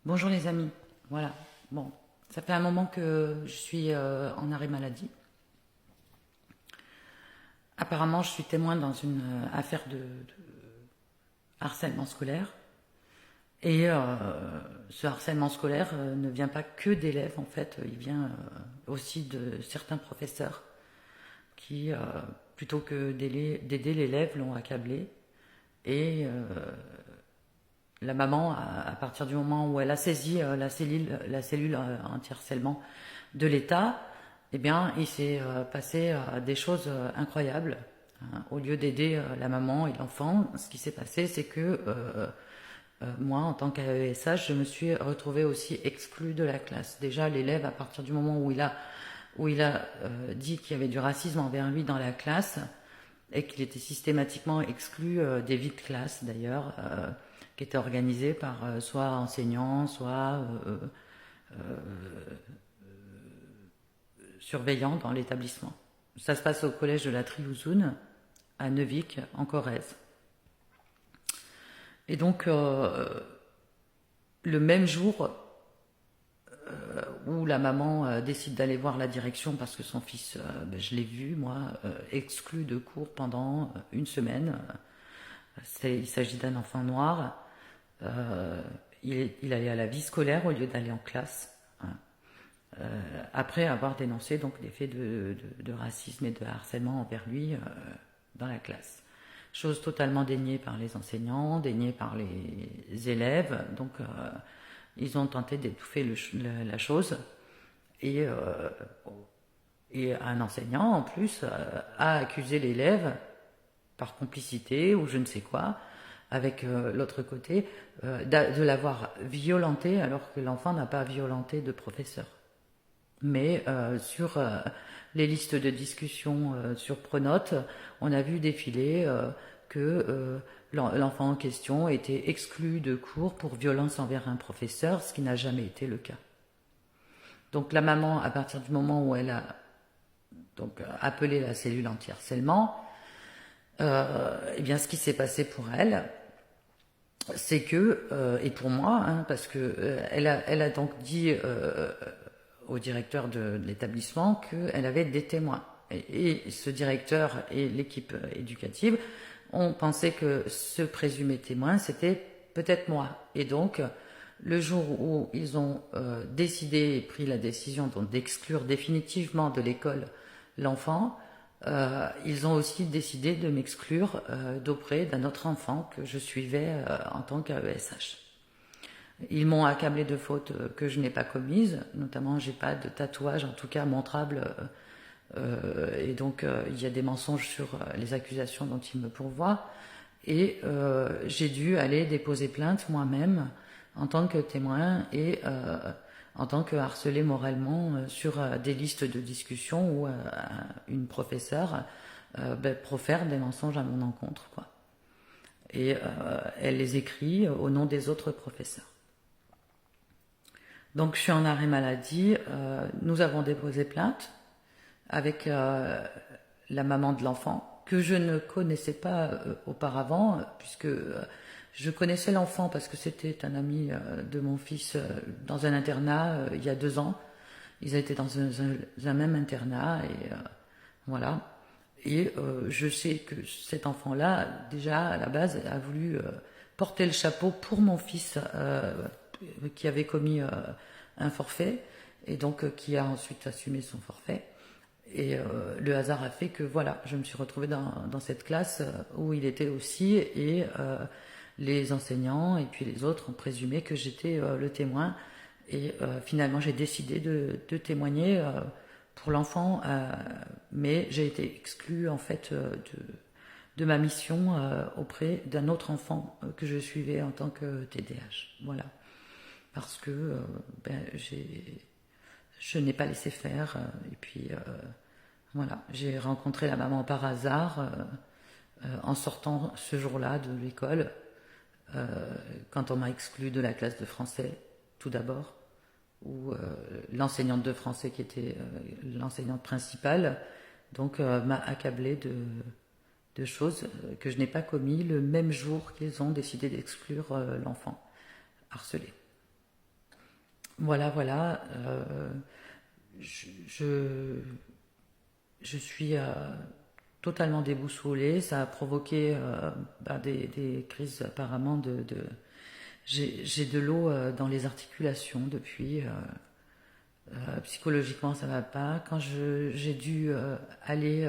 Bonjour les amis, voilà, bon, ça fait un moment que je suis en arrêt maladie. Apparemment, je suis témoin dans une affaire de harcèlement scolaire. Et ce harcèlement scolaire ne vient pas que d'élèves, en fait, il vient aussi de certains professeurs qui, plutôt que d'aider l'élève, l'ont accablé. Et la maman, à partir du moment où elle a saisi la cellule anti-harcèlement de l'État, eh bien, il s'est passé des choses incroyables. Au lieu d'aider la maman et l'enfant, ce qui s'est passé, c'est que moi, en tant qu'AESH, je me suis retrouvée aussi exclue de la classe. Déjà, l'élève, à partir du moment où il a dit qu'il y avait du racisme envers lui dans la classe et qu'il était systématiquement exclu des vies de classe, d'ailleurs, qui étaient organisées par soit enseignants, soit surveillants dans l'établissement. Ça se passe au collège de la Triouzoune, à Neuvic, en Corrèze. Et donc, le même jour où la maman décide d'aller voir la direction parce que son fils, je l'ai vu, moi, exclu de cours pendant une semaine. Il s'agit d'un enfant noir. Il allait à la vie scolaire au lieu d'aller en classe. Après avoir dénoncé donc des faits de racisme et de harcèlement envers lui dans la classe. Chose totalement déniée par les enseignants, déniée par les élèves. Donc, ils ont tenté d'étouffer la chose. Et un enseignant, en plus, a accusé l'élève par complicité ou je ne sais quoi, avec l'autre côté, de l'avoir violenté alors que l'enfant n'a pas violenté de professeur. Mais sur les listes de discussion sur Pronote, on a vu défiler que l'enfant en question était exclu de cours pour violence envers un professeur, ce qui n'a jamais été le cas. Donc la maman, à partir du moment où elle a donc appelé la cellule anti-harcèlement, eh bien ce qui s'est passé pour elle, c'est que, et pour moi, parce que elle a donc dit au directeur de l'établissement qu'elle avait des témoins. Et ce directeur et l'équipe éducative ont pensé que ce présumé témoin, c'était peut-être moi. Et donc, le jour où ils ont décidé et pris la décision d'exclure définitivement de l'école l'enfant, ils ont aussi décidé de m'exclure d'auprès d'un autre enfant que je suivais en tant qu'AESH. Ils m'ont accablé de fautes que je n'ai pas commises, notamment j'ai pas de tatouage, en tout cas montrable, et donc il y a des mensonges sur les accusations dont ils me pourvoient, et j'ai dû aller déposer plainte moi-même en tant que témoin et en tant que harcelé moralement sur des listes de discussion où une professeure profère des mensonges à mon encontre, quoi. Et elle les écrit au nom des autres professeurs. Donc je suis en arrêt maladie, nous avons déposé plainte avec la maman de l'enfant, que je ne connaissais pas auparavant, puisque je connaissais l'enfant parce que c'était un ami de mon fils dans un internat il y a 2 ans. Ils étaient dans un même internat et voilà. Et je sais que cet enfant-là, déjà à la base, a voulu porter le chapeau pour mon fils qui avait commis un forfait et donc qui a ensuite assumé son forfait. Et le hasard a fait que voilà, je me suis retrouvée dans cette classe où il était aussi et les enseignants et puis les autres ont présumé que j'étais le témoin et finalement j'ai décidé de témoigner pour l'enfant, mais j'ai été exclue en fait de ma mission auprès d'un autre enfant que je suivais en tant que TDAH. Voilà. Parce que je n'ai pas laissé faire. Et puis, voilà, j'ai rencontré la maman par hasard en sortant ce jour-là de l'école, quand on m'a exclu de la classe de français, tout d'abord, où l'enseignante de français, qui était l'enseignante principale, donc m'a accablée de choses que je n'ai pas commis le même jour qu'ils ont décidé d'exclure l'enfant harcelé. Voilà, voilà. Je, je, je suis totalement déboussolée. Ça a provoqué des crises apparemment j'ai de l'eau dans les articulations depuis. Psychologiquement, ça va pas. Quand j'ai dû aller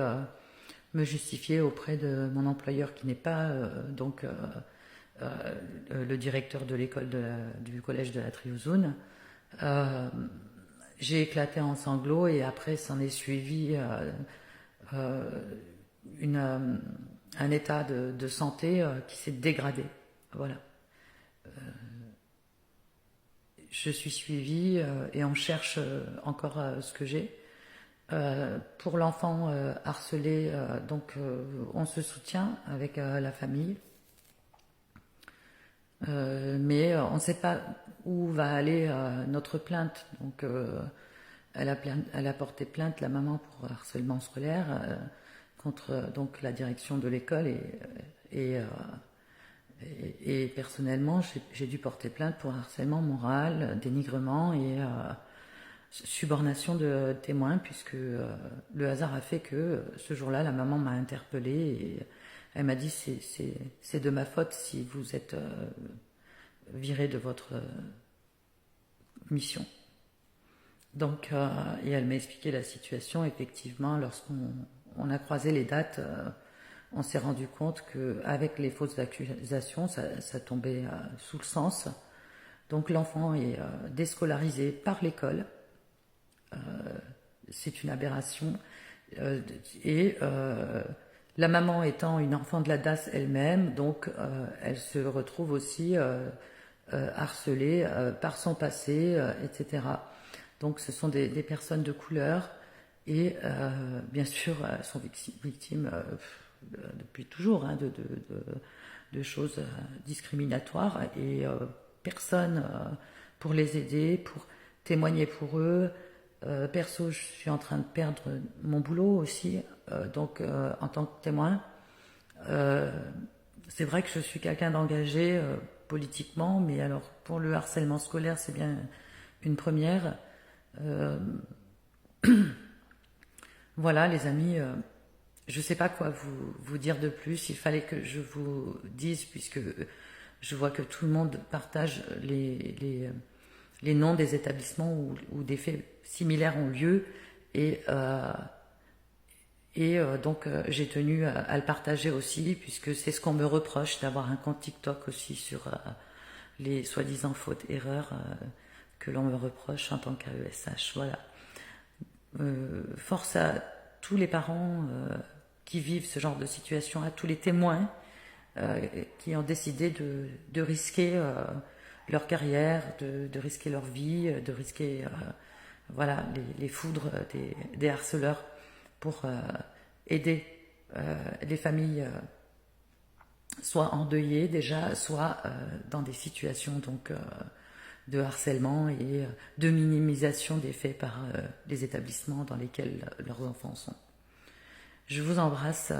me justifier auprès de mon employeur qui n'est pas le directeur de l'école du collège de la Triouzoune, j'ai éclaté en sanglots et après s'en est suivi euh, un état de santé qui s'est dégradé. Voilà. Je suis suivie et on cherche encore ce que j'ai. Pour l'enfant harcelé, on se soutient avec la famille, mais on ne sait pas où va aller notre plainte. Donc, elle a porté plainte, la maman, pour harcèlement scolaire contre donc la direction de l'école et personnellement, j'ai dû porter plainte pour harcèlement moral, dénigrement et subornation de témoins, puisque le hasard a fait que ce jour-là, la maman m'a interpellée et elle m'a dit c'est de ma faute si vous êtes viré de votre mission. Donc, et elle m'a expliqué la situation. Effectivement, lorsqu'on a croisé les dates, on s'est rendu compte qu'avec les fausses accusations, ça tombait sous le sens. Donc l'enfant est déscolarisé par l'école. C'est une aberration. Et la maman étant une enfant de la DAS elle-même, donc elle se retrouve aussi harcelée par son passé, etc. Donc ce sont des personnes de couleur et bien sûr sont victimes depuis toujours de choses discriminatoires et personne pour les aider, pour témoigner pour eux. Perso, je suis en train de perdre mon boulot aussi, en tant que témoin. C'est vrai que je suis quelqu'un d'engagé politiquement, mais alors pour le harcèlement scolaire, c'est bien une première. Voilà, les amis, je ne sais pas quoi vous dire de plus. Il fallait que je vous dise, puisque je vois que tout le monde partage les noms des établissements où des faits similaires ont lieu. Et donc, j'ai tenu à le partager aussi, puisque c'est ce qu'on me reproche, d'avoir un compte TikTok aussi sur les soi-disant fautes, erreurs que l'on me reproche en tant qu'AESH. Voilà. Force à tous les parents qui vivent ce genre de situation, à tous les témoins qui ont décidé de risquer leur carrière, de risquer leur vie, de risquer voilà, les foudres des harceleurs pour aider les familles soit endeuillées déjà, soit dans des situations donc de harcèlement et de minimisation des faits par les établissements dans lesquels leurs enfants sont. Je vous embrasse.